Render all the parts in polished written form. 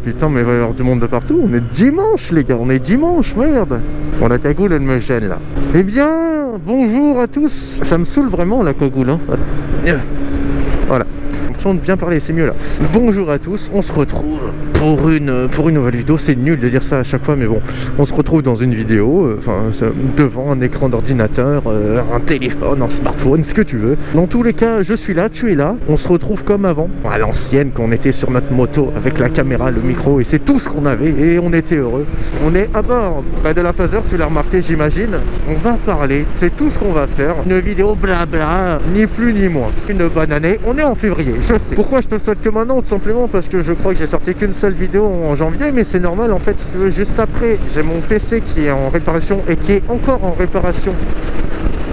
putain, mais il va y avoir du monde de partout. On est dimanche, les gars, on est dimanche, merde. Bon, la cagoule, elle me gêne, là. Eh bien, bonjour à tous. Ça me saoule vraiment, la cagoule, hein. Voilà. De bien parler, c'est mieux là. Bonjour à tous, on se retrouve pour une nouvelle vidéo. C'est nul de dire ça à chaque fois, mais bon, on se retrouve dans une vidéo, devant un écran d'ordinateur, un téléphone, un smartphone, ce que tu veux. Dans tous les cas, je suis là, tu es là. On se retrouve comme avant, à l'ancienne, quand on était sur notre moto avec la caméra, le micro, et c'est tout ce qu'on avait, et on était heureux. On est à bord de la Phaser, tu l'as remarqué, j'imagine. On va parler, c'est tout ce qu'on va faire. Une vidéo blabla, ni plus ni moins. Une bonne année, on est en février. Je sais. Pourquoi je te le souhaite que maintenant? Tout simplement parce que je crois que j'ai sorti qu'une seule vidéo en janvier, mais c'est normal en fait. Si tu veux, juste après, j'ai mon PC qui est en réparation et qui est encore en réparation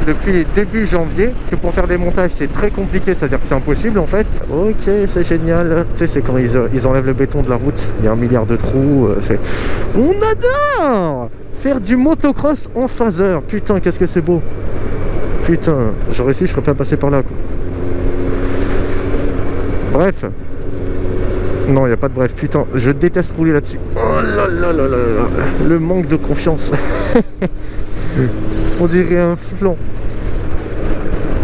depuis début janvier. Que pour faire des montages, c'est très compliqué, c'est-à-dire que c'est impossible en fait. Ok, c'est génial. Tu sais, c'est quand ils enlèvent le béton de la route, il y a 1 milliard de trous. On adore faire du motocross en Phaser. Putain, qu'est-ce que c'est beau. Putain, j'aurais su, je serais pas passé par là, quoi. Bref. Non, il n'y a pas de bref. Putain, je déteste rouler là-dessus. Oh là là là là là. Le manque de confiance. On dirait un flanc.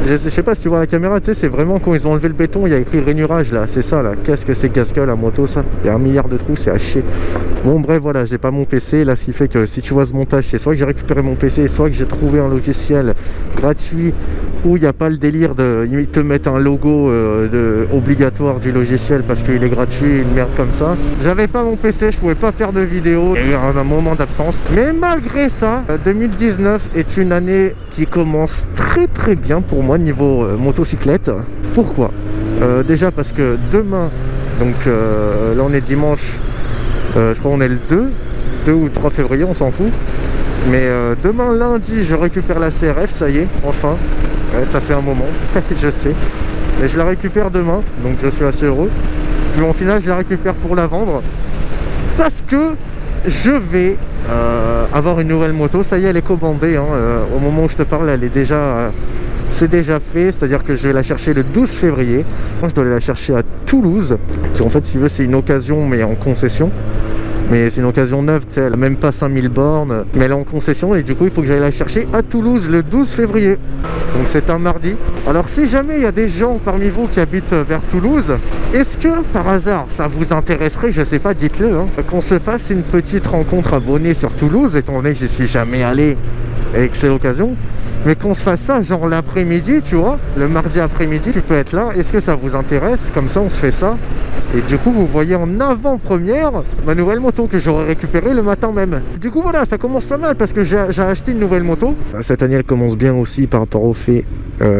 Je sais pas si tu vois la caméra, tu sais, c'est vraiment quand ils ont enlevé le béton, il y a écrit rainurage là, c'est ça là. Qu'est-ce que c'est casse-gueule la moto ça? Il y a 1 milliard de trous, c'est à chier. Bon bref, voilà, j'ai pas mon PC là, ce qui fait que si tu vois ce montage, c'est soit que j'ai récupéré mon PC, soit que j'ai trouvé un logiciel gratuit où il n'y a pas le délire de ils te mettent un logo obligatoire du logiciel parce qu'il est gratuit, une merde comme ça. J'avais pas mon PC, je pouvais pas faire de vidéo, il y a eu un moment d'absence. Mais malgré ça, 2019 est une année qui commence très bien pour moi niveau motocyclette. Pourquoi? Déjà parce que demain, donc là on est dimanche, je crois on est le 2 ou 3 février, on s'en fout. Mais demain lundi, je récupère la CRF, ça y est, enfin. Ouais, ça fait un moment, je sais. Et je la récupère demain, donc je suis assez heureux. Puis au final, je la récupère pour la vendre. Parce que je vais avoir une nouvelle moto. Ça y est, elle est commandée. Hein. Au moment où je te parle, elle est déjà... c'est déjà fait, c'est-à-dire que je vais la chercher le 12 février. Moi, je dois aller la chercher à Toulouse. Parce qu'en fait, si tu veux, c'est une occasion, mais en concession. Mais c'est une occasion neuve, tu sais, elle n'a même pas 5000 bornes, mais elle est en concession et du coup il faut que j'aille la chercher à Toulouse le 12 février. Donc c'est un mardi. Alors si jamais il y a des gens parmi vous qui habitent vers Toulouse, est-ce que par hasard ça vous intéresserait, je sais pas, dites-le, hein, qu'on se fasse une petite rencontre abonnée sur Toulouse, étant donné que j'y suis jamais allé et que c'est l'occasion. Mais qu'on se fasse ça genre l'après-midi, tu vois, le mardi après-midi, tu peux être là. Est-ce que ça vous intéresse? Comme ça on se fait ça. Et du coup vous voyez en avant-première ma nouvelle moto que j'aurai récupérée le matin même. Du coup voilà, ça commence pas mal parce que j'ai acheté une nouvelle moto. Cette année elle commence bien aussi par rapport au fait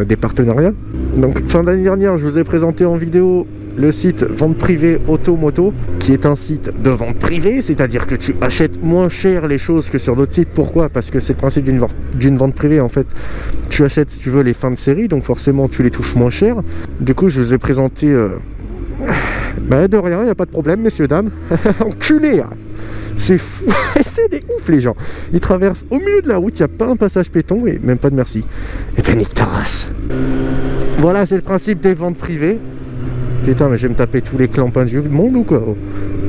des partenariats. Donc fin d'année dernière je vous ai présenté en vidéo le site vente privée Automoto, qui est un site de vente privée, c'est-à-dire que tu achètes moins cher les choses que sur d'autres sites. Pourquoi? Parce que c'est le principe d'une vente privée en fait. Tu achètes si tu veux les fins de série, donc forcément tu les touches moins cher. Du coup je vous ai présenté de rien, il n'y a pas de problème messieurs dames. Enculé hein. C'est fou. C'est des ouf les gens. Ils traversent au milieu de la route, il n'y a pas un passage péton et même pas de merci. Et ben nique ta race. Voilà, c'est le principe des ventes privées. Putain mais je vais me taper tous les clampins du monde ou quoi?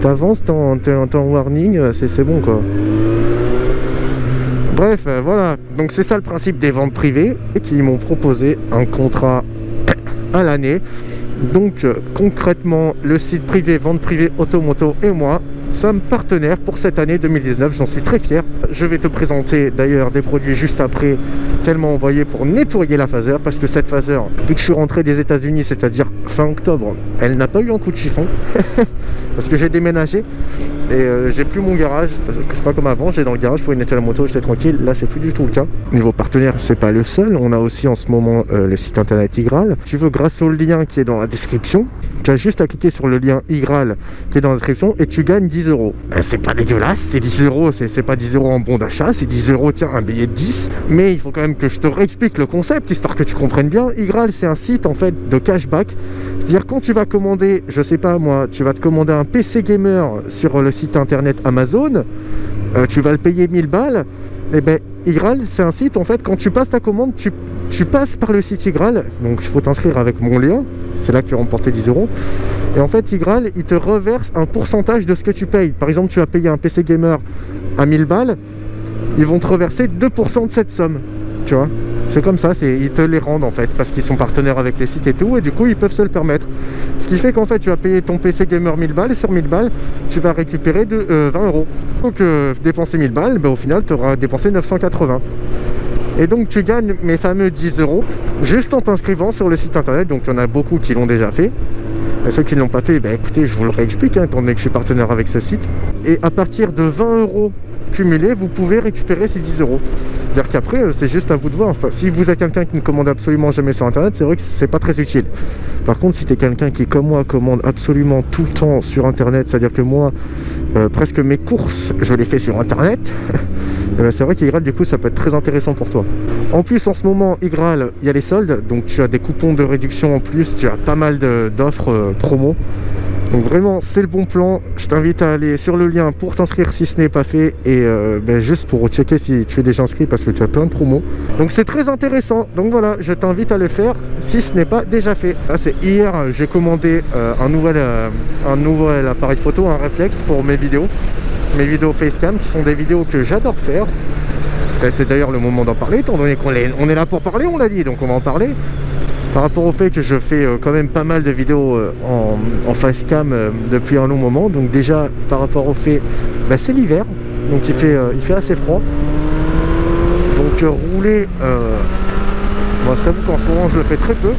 T'avances, t'es en warning, c'est bon quoi. Bref, voilà. Donc c'est ça le principe des ventes privées. Et qui m'ont proposé un contrat à l'année. Donc concrètement, le site privé vente privée Automoto et moi sommes partenaires pour cette année 2019, j'en suis très fier. Je vais te présenter d'ailleurs des produits juste après, tellement envoyés pour nettoyer la Phaser, parce que cette Phaser, vu que je suis rentré des États-Unis, c'est-à-dire fin octobre, elle n'a pas eu un coup de chiffon, parce que j'ai déménagé et j'ai plus mon garage, parce que c'est pas comme avant, j'ai dans le garage, il faut nettoyer la moto, j'étais tranquille. Là c'est plus du tout le cas. Niveau partenaire, c'est pas le seul, on a aussi en ce moment le site internet Igral. Tu veux, grâce au lien qui est dans la description, tu as juste à cliquer sur le lien Igral qui est dans la description et tu gagnes 10 €. C'est pas dégueulasse, c'est 10 €, c'est pas 10 € en bon d'achat, c'est 10 €, tiens, un billet de 10. Mais il faut quand même que je te réexplique le concept, histoire que tu comprennes bien. Igral, c'est un site en fait de cashback. C'est-à-dire quand tu vas commander, je sais pas moi, tu vas te commander un PC gamer sur le site internet Amazon, tu vas le payer 1000 balles, et ben Igral, c'est un site en fait, quand tu passes ta commande, tu passes par le site Igral, donc il faut t'inscrire avec mon lien, c'est là que tu vas remporter 10 €. Et en fait, Ygral, il te reverse un pourcentage de ce que tu payes. Par exemple, tu as payé un PC gamer à 1000 balles, ils vont te reverser 2% de cette somme, tu vois. C'est comme ça, ils te les rendent en fait, parce qu'ils sont partenaires avec les sites et tout, et du coup, ils peuvent se le permettre. Ce qui fait qu'en fait, tu vas payer ton PC gamer 1000 balles, et sur 1000 balles, tu vas récupérer 20 euros. Donc, dépenser 1000 balles, ben, au final, tu auras dépensé 980. Et donc, tu gagnes mes fameux 10 euros, juste en t'inscrivant sur le site internet. Donc, il y en a beaucoup qui l'ont déjà fait. Et ceux qui ne l'ont pas fait, ben, écoutez, je vous le réexplique, hein, étant donné que je suis partenaire avec ce site. Et à partir de 20 euros cumulés, vous pouvez récupérer ces 10 euros. C'est-à-dire qu'après, c'est juste à vous de voir. Enfin, si vous êtes quelqu'un qui ne commande absolument jamais sur internet, c'est vrai que c'est pas très utile. Par contre, si tu es quelqu'un qui, comme moi, commande absolument tout le temps sur internet, c'est-à-dire que moi, presque mes courses, je les fais sur internet, c'est vrai qu'Ygral, du coup, ça peut être très intéressant pour toi. En plus, en ce moment, Ygral, il y a les soldes, donc tu as des coupons de réduction en plus, tu as pas mal d'offres promo. Donc vraiment, c'est le bon plan. Je t'invite à aller sur le lien pour t'inscrire si ce n'est pas fait, et juste pour checker si tu es déjà inscrit, parce que tu as plein de promos. Donc c'est très intéressant. Donc voilà, je t'invite à le faire si ce n'est pas déjà fait. Là, c'est hier, j'ai commandé un nouvel appareil photo, un réflexe pour mes vidéos facecam, qui sont des vidéos que j'adore faire. Et c'est d'ailleurs le moment d'en parler, étant donné qu'on est là pour parler, on l'a dit, donc on va en parler. Par rapport au fait que je fais quand même pas mal de vidéos en facecam depuis un long moment. Donc déjà, par rapport au fait, c'est l'hiver, donc il fait assez froid. Donc rouler, moi je t'avoue qu'en ce moment je le fais très peu.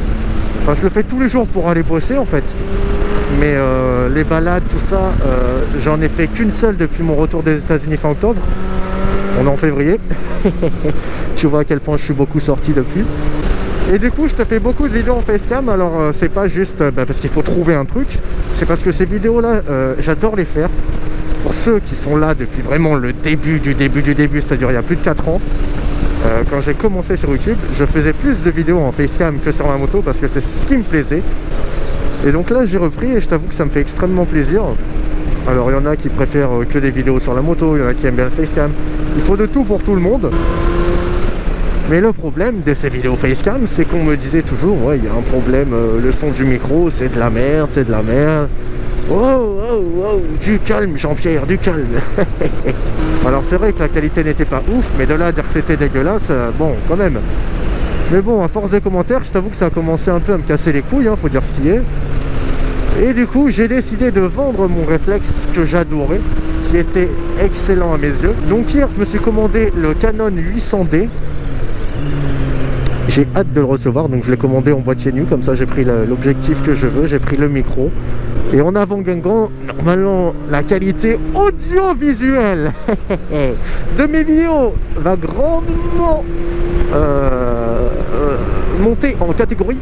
Enfin, je le fais tous les jours pour aller bosser en fait. Mais les balades, tout ça, j'en ai fait qu'une seule depuis mon retour des États-Unis fin octobre. On est en février. Tu vois à quel point je suis beaucoup sorti depuis. Et du coup, je te fais beaucoup de vidéos en facecam. Alors, c'est pas juste parce qu'il faut trouver un truc. C'est parce que ces vidéos-là, j'adore les faire. Pour ceux qui sont là depuis vraiment le début du début, c'est-à-dire il y a plus de 4 ans, quand j'ai commencé sur YouTube, je faisais plus de vidéos en facecam que sur ma moto parce que c'est ce qui me plaisait. Et donc là, j'ai repris et je t'avoue que ça me fait extrêmement plaisir. Alors, il y en a qui préfèrent que des vidéos sur la moto, il y en a qui aiment bien le facecam. Il faut de tout pour tout le monde. Mais le problème de ces vidéos facecam, c'est qu'on me disait toujours, ouais, il y a un problème, le son du micro, c'est de la merde, c'est de la merde. Wow, wow, wow, du calme Jean-Pierre, du calme. Alors c'est vrai que la qualité n'était pas ouf, mais de là à dire que c'était dégueulasse, bon, quand même. Mais bon, à force des commentaires, je t'avoue que ça a commencé un peu à me casser les couilles, hein, faut dire ce qui est. Et du coup, j'ai décidé de vendre mon réflexe que j'adorais, qui était excellent à mes yeux. Donc hier, je me suis commandé le Canon 800D. J'ai hâte de le recevoir, donc je l'ai commandé en boîtier nu, comme ça j'ai pris l'objectif que je veux, j'ai pris le micro. Et en avant-guingant, normalement, la qualité audiovisuelle de mes vidéos va grandement monter en catégorie.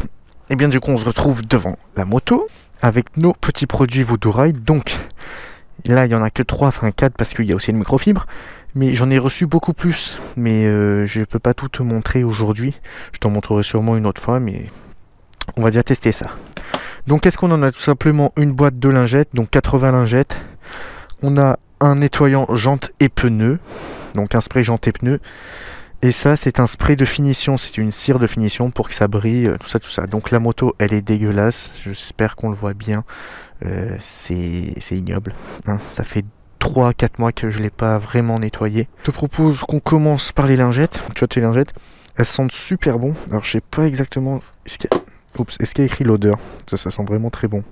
Et bien du coup, on se retrouve devant la moto avec nos petits produits Voodoo Ride. Donc là, il n'y en a que 3, enfin 4 parce qu'il y a aussi une microfibre. Mais j'en ai reçu beaucoup plus, mais je peux pas tout te montrer aujourd'hui. Je t'en montrerai sûrement une autre fois, mais on va déjà tester ça. Donc qu'est-ce qu'on en a? Tout simplement une boîte de lingettes, donc 80 lingettes. On a un nettoyant jantes et pneus, donc un spray jantes et pneus. Et ça, c'est un spray de finition, c'est une cire de finition pour que ça brille, tout ça. Donc la moto, elle est dégueulasse, j'espère qu'on le voit bien. C'est ignoble, hein. Ça fait 3-4 mois que je ne l'ai pas vraiment nettoyé. Je te propose qu'on commence par les lingettes. Tu vois, tes lingettes, elles sentent super bon. Alors je sais pas exactement est-ce qu'il y a écrit l'odeur. Ça sent vraiment très bon.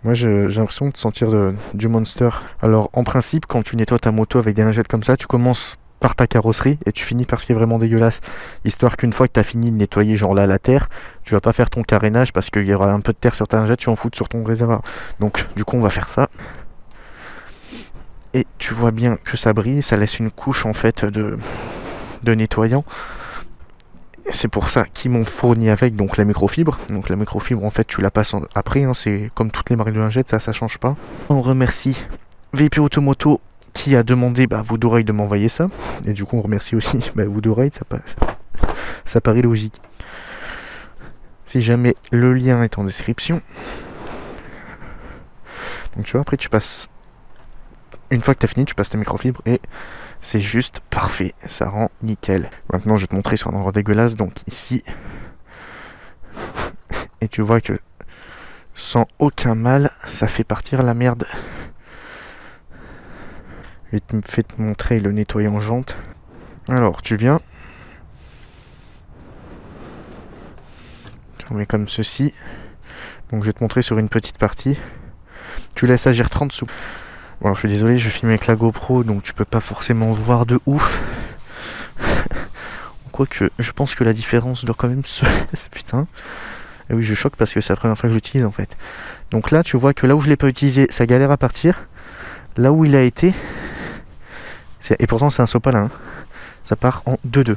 Moi j'ai l'impression de sentir du Monster. Alors en principe, quand tu nettoies ta moto avec des lingettes comme ça, tu commences par ta carrosserie et tu finis par ce qui est vraiment dégueulasse. Histoire qu'une fois que tu as fini de nettoyer genre là la terre, tu vas pas faire ton carénage parce qu'il y aura un peu de terre sur ta lingette, tu en fous sur ton réservoir. Donc du coup on va faire ça. Et tu vois bien que ça brille, ça laisse une couche en fait de nettoyant. C'est pour ça qu'ils m'ont fourni avec donc la microfibre. Donc la microfibre en fait tu la passes après, hein, c'est comme toutes les marques de lingettes, ça change pas. On remercie VIP Automoto qui a demandé Voodoo Ride de m'envoyer ça. Et du coup on remercie aussi Voodoo Ride, ça paraît logique. Si jamais le lien est en description. Donc tu vois, après tu passes. Une fois que tu as fini, tu passes ta microfibre et c'est juste parfait, ça rend nickel. Maintenant, je vais te montrer sur un endroit dégueulasse, donc ici. Et tu vois que sans aucun mal, ça fait partir la merde. Je vais te montrer le nettoyant jante. Alors, tu viens. Tu remets comme ceci. Donc, je vais te montrer sur une petite partie. Tu laisses agir 30 secondes. Bon, alors, je suis désolé, je filme avec la GoPro, donc tu peux pas forcément voir de ouf. Quoique, je pense que la différence doit quand même se... Putain. Et oui, je choque parce que c'est la première fois que j'utilise en fait. Donc là, tu vois que là où je l'ai pas utilisé, ça galère à partir. Là où il a été... Et pourtant, c'est un sopalin. Hein. Ça part en 2-2.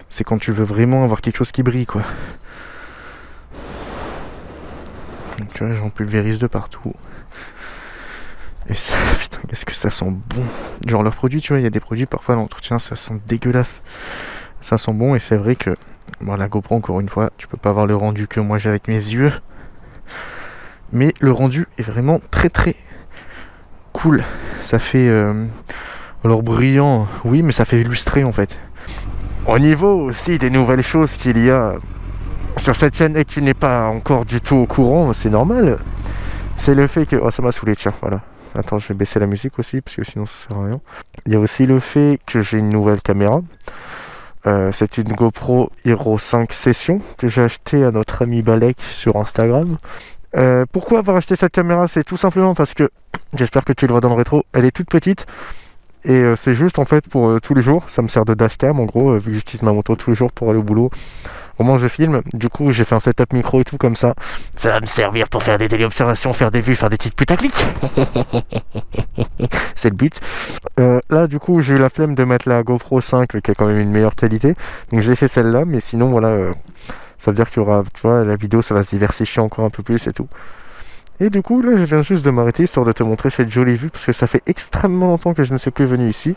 C'est quand tu veux vraiment avoir quelque chose qui brille, quoi. Donc tu vois, j'en pulvérise de partout. Et ça, putain, qu'est-ce que ça sent bon. Genre leurs produits, tu vois, il y a des produits parfois dans l'entretien, ça sent dégueulasse. Ça sent bon et c'est vrai que... Bon, la GoPro, encore une fois, tu peux pas avoir le rendu que moi j'ai avec mes yeux. Mais le rendu est vraiment très très cool. Ça fait... alors brillant, oui, mais ça fait illustrer en fait. Au niveau aussi des nouvelles choses qu'il y a sur cette chaîne et que tu n'es pas encore du tout au courant, c'est normal. C'est le fait que... Oh, ça m'a saoulé, tiens, voilà. Attends, je vais baisser la musique aussi, parce que sinon ça sert à rien. Il y a aussi le fait que j'ai une nouvelle caméra. C'est une GoPro Hero 5 Session que j'ai acheté à notre ami Balek sur Instagram. Pourquoi avoir acheté cette caméra? C'est tout simplement parce que, j'espère que tu le vois dans le rétro, elle est toute petite. Et c'est juste en fait pour tous les jours. Ça me sert de dashcam en gros, vu que j'utilise ma moto tous les jours pour aller au boulot. Au moment où je filme, du coup j'ai fait un setup micro et tout comme ça. Ça va me servir pour faire des téléobservations, faire des vues, faire des petites putaclics. C'est le but. Là du coup j'ai eu la flemme de mettre la GoPro 5 qui a quand même une meilleure qualité. Donc j'ai laissé celle-là, mais sinon voilà, ça veut dire qu'il y aura, tu vois, la vidéo ça va se diversifier encore un peu plus et tout. Et du coup là je viens juste de m'arrêter histoire de te montrer cette jolie vue parce que ça fait extrêmement longtemps que je ne suis plus venu ici.